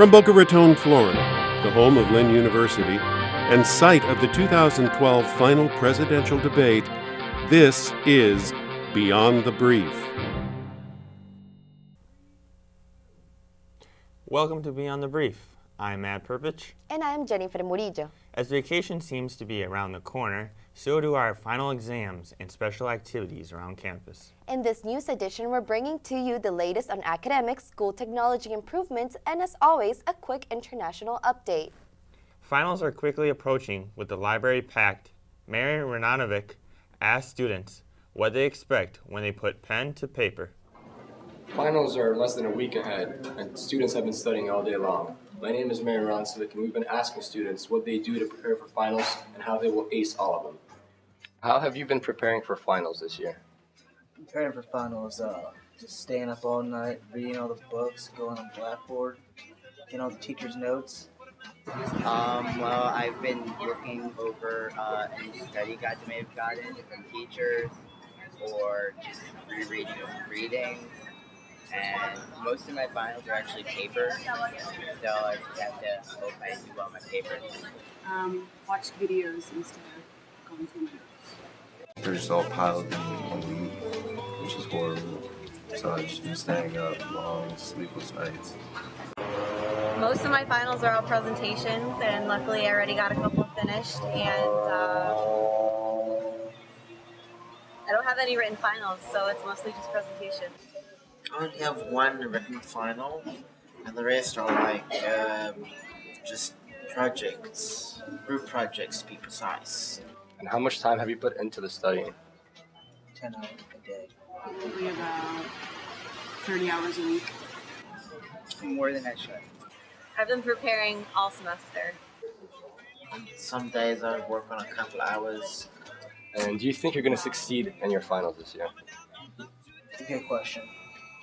From Boca Raton, Florida, the home of Lynn University and site of the 2012 final presidential debate, this is Beyond the Brief. Welcome to Beyond the Brief. I'm Matt Perpich. And I'm Jennifer Murillo. As vacation seems to be around the corner, so do our final exams and special activities around campus. In this news edition, we're bringing to you the latest on academics, school technology improvements, and as always, a quick international update. Finals are quickly approaching with the library packed. Mary Renanovic asked students what they expect when they put pen to paper. Finals are less than a week ahead, and students have been studying all day long. My name is Mary Renanovic, and we've been asking students what they do to prepare for finals and how they will ace all of them. How have you been preparing for finals this year? Preparing for finals, just staying up all night, reading all the books, going on Blackboard, getting all the teachers' notes. Well, I've been looking over any study guides I may have gotten from teachers, or just rereading reading. And most of my finals are actually paper, so I just have to hope I do well on my papers. Watched videos instead of going through my notes. They're just all piled in one week, which is horrible. So I've just been staying up long, sleepless nights. Most of my finals are all presentations, and luckily I already got a couple finished, and I don't have any written finals, so it's mostly just presentations. I only have one written final, and the rest are like just projects, group projects to be precise. And how much time have you put into the studying? 10 hours a day. Probably about 30 hours a week. More than I should. I've been preparing all semester. And some days I would work on a couple hours. And do you think you're going to succeed in your finals this year? Good question.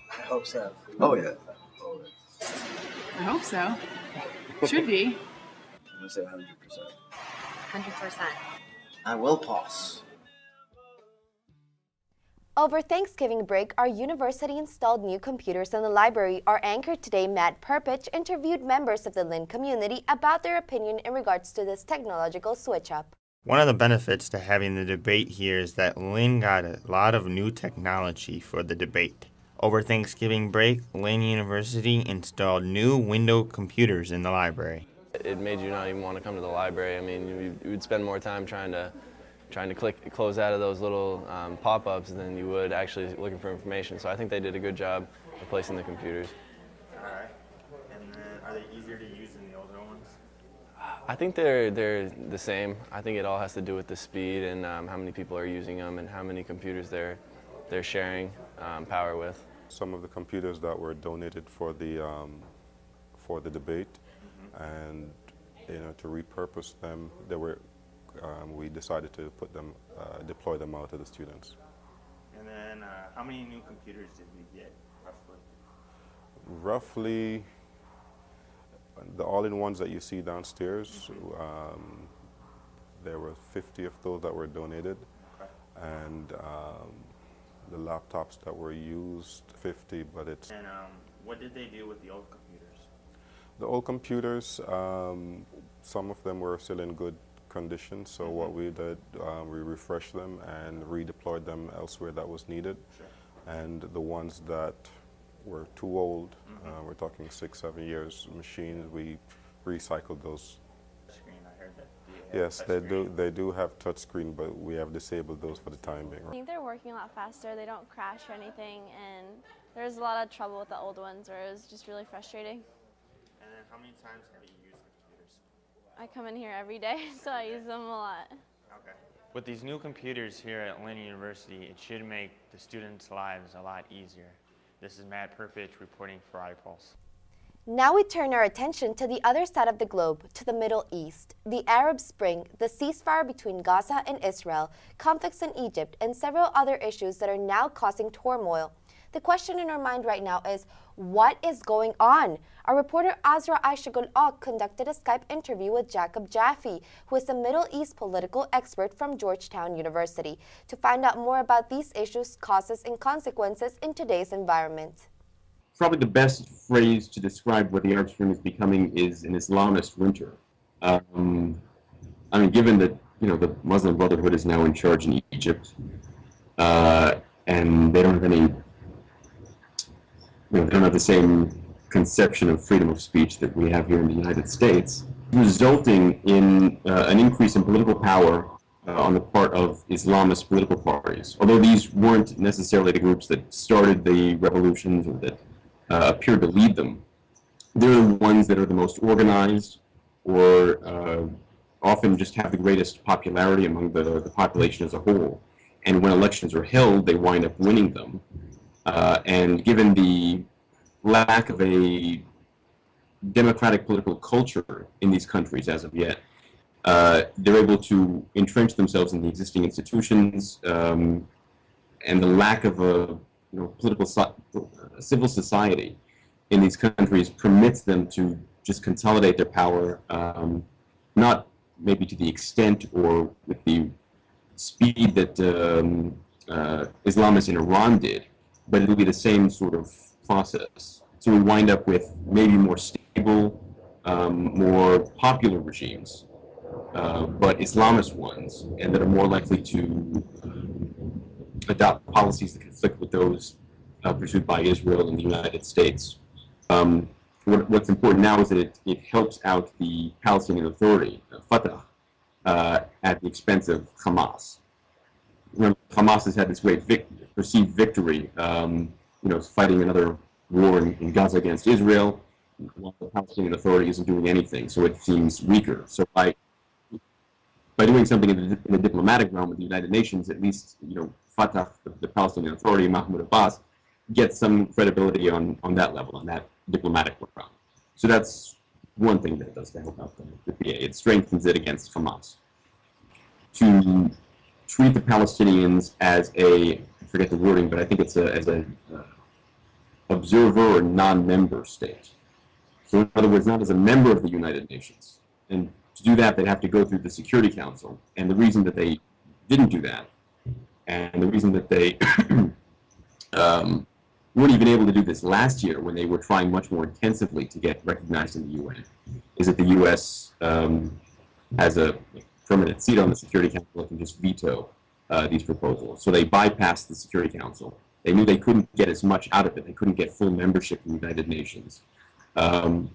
I hope so. Oh, yeah. I hope so. Should be. I'm going to say 100%. 100%. I will pass. Over Thanksgiving break, our university installed new computers in the library. Our anchor today, Matt Perpich, interviewed members of the Lynn community about their opinion in regards to this technological switch-up. One of the benefits to having the debate here is that Lynn got a lot of new technology for the debate. Over Thanksgiving break, Lynn University installed new window computers in the library. It made you not even want to come to the library. I mean, you would spend more time trying to close out of those little pop-ups than you would actually looking for information. So I think they did a good job of placing the computers. All right. And then are they easier to use than the older ones? I think they're the same. I think it all has to do with the speed and how many people are using them and how many computers they're sharing power with. Some of the computers that were donated for the debate, and to repurpose them, we decided to deploy them out to the students. And then how many new computers did we get, roughly? Roughly, the all-in-ones that you see downstairs, there were 50 of those that were donated, and the laptops that were used, 50, but it's... And what did they do with the old computers? The old computers, some of them were still in good condition, so what we did, we refreshed them and redeployed them elsewhere that was needed. Sure. And the ones that were too old, we're talking 6-7 years machines, we recycled those. Screen, I heard that. Yes, they do have touchscreen, but we have disabled those for the time being. I think they're working a lot faster, they don't crash or anything, and there's a lot of trouble with the old ones where it was just really frustrating. And then how many times have you used the computers? I come in here every day, so I use them a lot. Okay. With these new computers here at Lynn University, it should make the students' lives a lot easier. This is Matt Perpich reporting for iPulse. Now we turn our attention to the other side of the globe, to the Middle East. The Arab Spring, the ceasefire between Gaza and Israel, conflicts in Egypt, and several other issues that are now causing turmoil. The question in our mind right now is, what is going on? Our reporter Azra Aishagul-Ok conducted a Skype interview with Jacob Jaffe, who is a Middle East political expert from Georgetown University, to find out more about these issues, causes, and consequences in today's environment. probably the best phrase to describe what the Arab Spring is becoming is an Islamist winter. I mean, given that the Muslim Brotherhood is now in charge in Egypt, and they don't have any, they don't have the same conception of freedom of speech that we have here in the United States, resulting in an increase in political power on the part of Islamist political parties. Although these weren't necessarily the groups that started the revolutions or that appeared to lead them, they're the ones that are the most organized or often just have the greatest popularity among the population as a whole. And when elections are held, they wind up winning them. And given the lack of a democratic political culture in these countries as of yet, they're able to entrench themselves in the existing institutions, and the lack of a civil society in these countries permits them to just consolidate their power, not maybe to the extent or with the speed that Islamists in Iran did, but it'll be the same sort of process. So we wind up with maybe more stable, more popular regimes, but Islamist ones, and that are more likely to adopt policies that conflict with those pursued by Israel and the United States. What's important now is that it helps out the Palestinian Authority, Fatah, at the expense of Hamas. Remember, Hamas has had this great perceived victory, fighting another war in Gaza against Israel, while the Palestinian Authority isn't doing anything, so it seems weaker. So by doing something in the diplomatic realm of the United Nations, at least Fatah, the Palestinian Authority, Mahmoud Abbas, gets some credibility on that level, on that diplomatic realm. So that's one thing that it does to help out the PA. It strengthens it against Hamas. To treat the Palestinians as I forget the wording, but I think it's as an observer or non-member state. So in other words, not as a member of the United Nations. And to do that, they'd have to go through the Security Council. And the reason that they didn't do that, and the reason that they weren't even able to do this last year when they were trying much more intensively to get recognized in the UN, is that the U.S. Has a permanent seat on the Security Council that can just veto these proposals. So they bypassed the Security Council. They knew they couldn't get as much out of it. They couldn't get full membership in the United Nations. But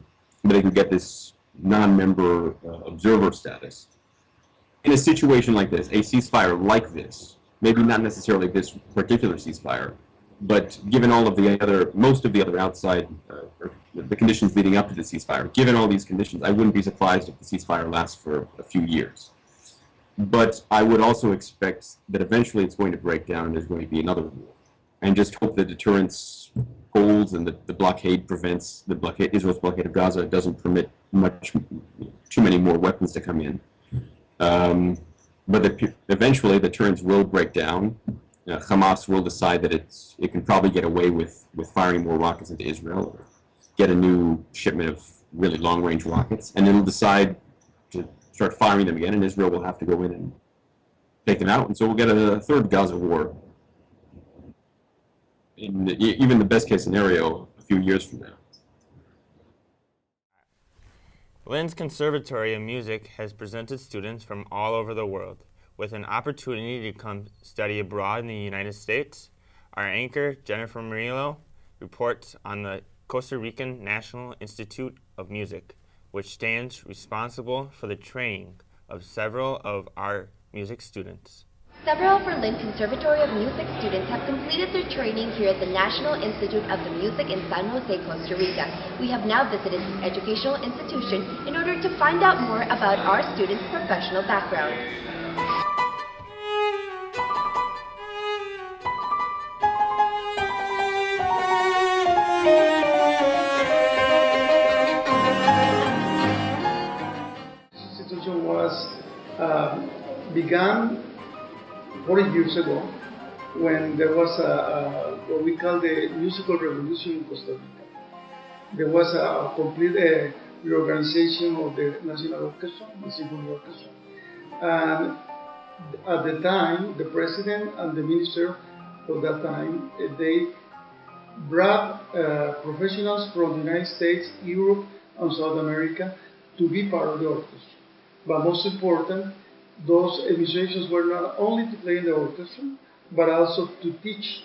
they could get this non-member observer status. In a situation like this, a ceasefire like this, maybe not necessarily this particular ceasefire, but given all of most of the other outside, the conditions leading up to the ceasefire, given all these conditions, I wouldn't be surprised if the ceasefire lasts for a few years. But I would also expect that eventually it's going to break down and there's going to be another war. And just hope the deterrence holds and that the blockade prevents Israel's blockade of Gaza doesn't permit too many more weapons to come in. But eventually the deterrence will break down. Hamas will decide that it can probably get away with firing more rockets into Israel, or get a new shipment of really long-range rockets, and it'll decide to start firing them again, and Israel will have to go in and take them out, and so we'll get a third Gaza war, in even the best-case scenario, a few years from now. Lynn's Conservatory of Music has presented students from all over the world with an opportunity to come study abroad in the United States. Our anchor, Jennifer Murillo, reports on the Costa Rican National Institute of Music, which stands responsible for the training of several of our music students. Several Berlin Conservatory of Music students have completed their training here at the National Institute of the Music in San Jose, Costa Rica. We have now visited this educational institution in order to find out more about our students' professional background. Institution was began 40 years ago when there was what we call the musical revolution in Costa Rica. There was a complete reorganization of the National Orchestra, the Symphony Orchestra. And at the time, the president and the minister of that time, they brought professionals from the United States, Europe, and South America to be part of the orchestra. But most important, those musicians were not only to play in the orchestra, but also to teach,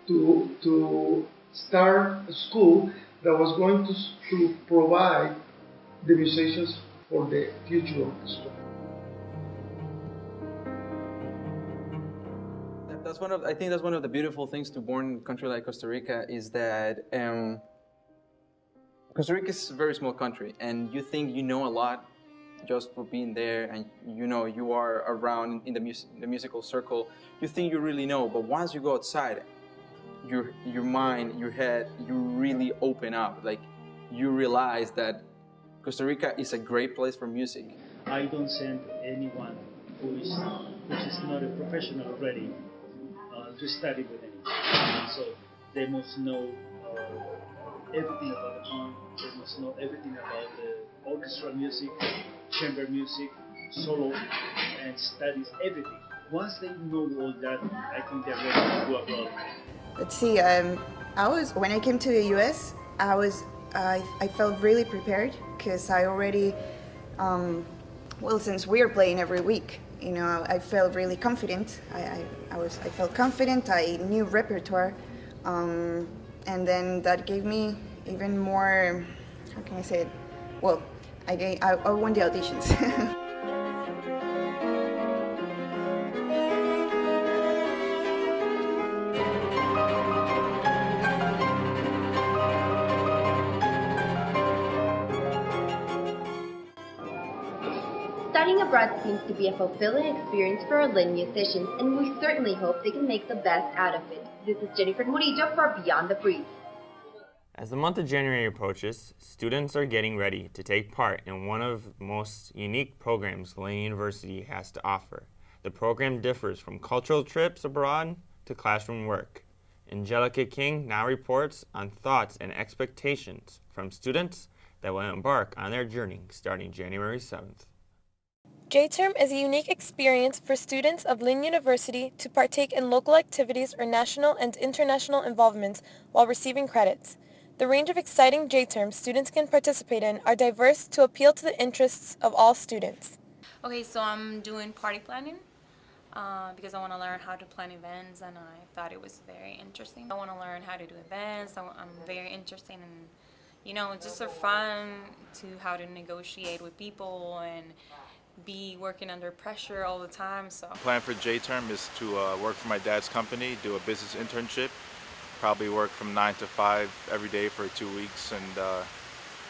to start a school that was going to provide the musicians for the future orchestra. I think that's one of the beautiful things to born in a country like Costa Rica is that Costa Rica is a very small country, and you think you know a lot just for being there, and you know you are around in the musical circle. You think you really know, but once you go outside, your mind, your head, you really open up. Like you realize that Costa Rica is a great place for music. I don't send anyone which is not a professional already to study with me. So they must know everything about the horn, they must know everything about the orchestra music, chamber music, solo, and studies everything. Once they know all that, I think they're ready to go abroad. Let's see, when I came to the US, I felt really prepared because I already, since we are playing every week, you know, I felt really confident. I felt confident. I knew repertoire, and then that gave me even more. How can I say it? Well, I won the auditions. Studying abroad seems to be a fulfilling experience for our Lynn musicians, and we certainly hope they can make the best out of it. This is Jennifer Murillo for Beyond the Brief. As the month of January approaches, students are getting ready to take part in one of the most unique programs Lynn University has to offer. The program differs from cultural trips abroad to classroom work. Angelica King now reports on thoughts and expectations from students that will embark on their journey starting January 7th. JTerm is a unique experience for students of Lynn University to partake in local activities or national and international involvements while receiving credits. The range of exciting JTerm students can participate in are diverse to appeal to the interests of all students. Okay, so I'm doing party planning because I want to learn how to plan events, and I thought it was very interesting. I want to learn how to do events. I'm very interested in, just for fun to how to negotiate with people and be working under pressure all the time. So the plan for JTerm is to work for my dad's company, do a business internship, probably work from 9 to 5 every day for 2 weeks, and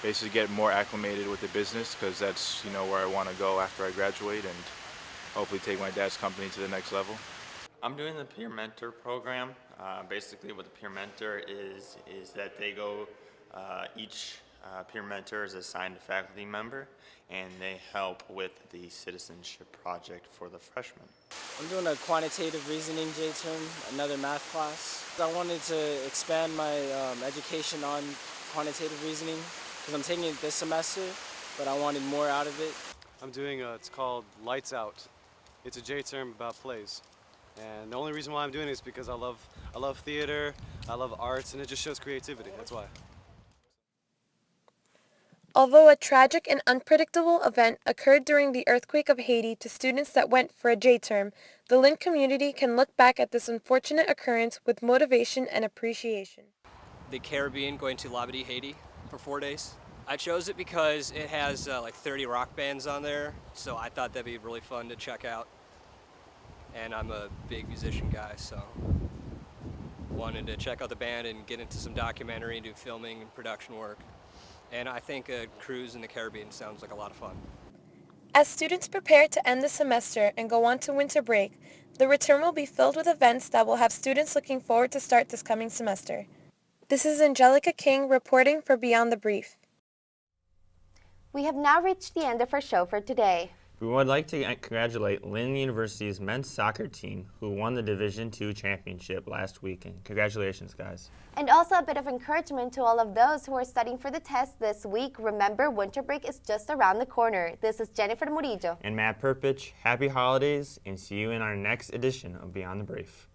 basically get more acclimated with the business, because that's where I want to go after I graduate, and hopefully take my dad's company to the next level. I'm doing the peer mentor program. Basically what the peer mentor is that they go, each peer mentor is assigned a faculty member, and they help with the citizenship project for the freshmen. I'm doing a quantitative reasoning JTerm, another math class. I wanted to expand my education on quantitative reasoning because I'm taking it this semester, but I wanted more out of it. I'm doing it's called Lights Out. It's a JTerm about plays. And the only reason why I'm doing it is because I love theater, I love arts, and it just shows creativity, that's why. Although a tragic and unpredictable event occurred during the earthquake of Haiti to students that went for a JTerm, the Lynn community can look back at this unfortunate occurrence with motivation and appreciation. The Caribbean, going to Labadee, Haiti for 4 days. I chose it because it has like 30 rock bands on there, so I thought that'd be really fun to check out. And I'm a big musician guy, so wanted to check out the band and get into some documentary and do filming and production work. And I think a cruise in the Caribbean sounds like a lot of fun. As students prepare to end the semester and go on to winter break, the return will be filled with events that will have students looking forward to start this coming semester. This is Angelica King reporting for Beyond the Brief. We have now reached the end of our show for today. We would like to congratulate Lynn University's men's soccer team, who won the Division II championship last weekend. Congratulations, guys. And also a bit of encouragement to all of those who are studying for the test this week. Remember, winter break is just around the corner. This is Jennifer Murillo. And Matt Perpich. Happy holidays, and see you in our next edition of Beyond the Brief.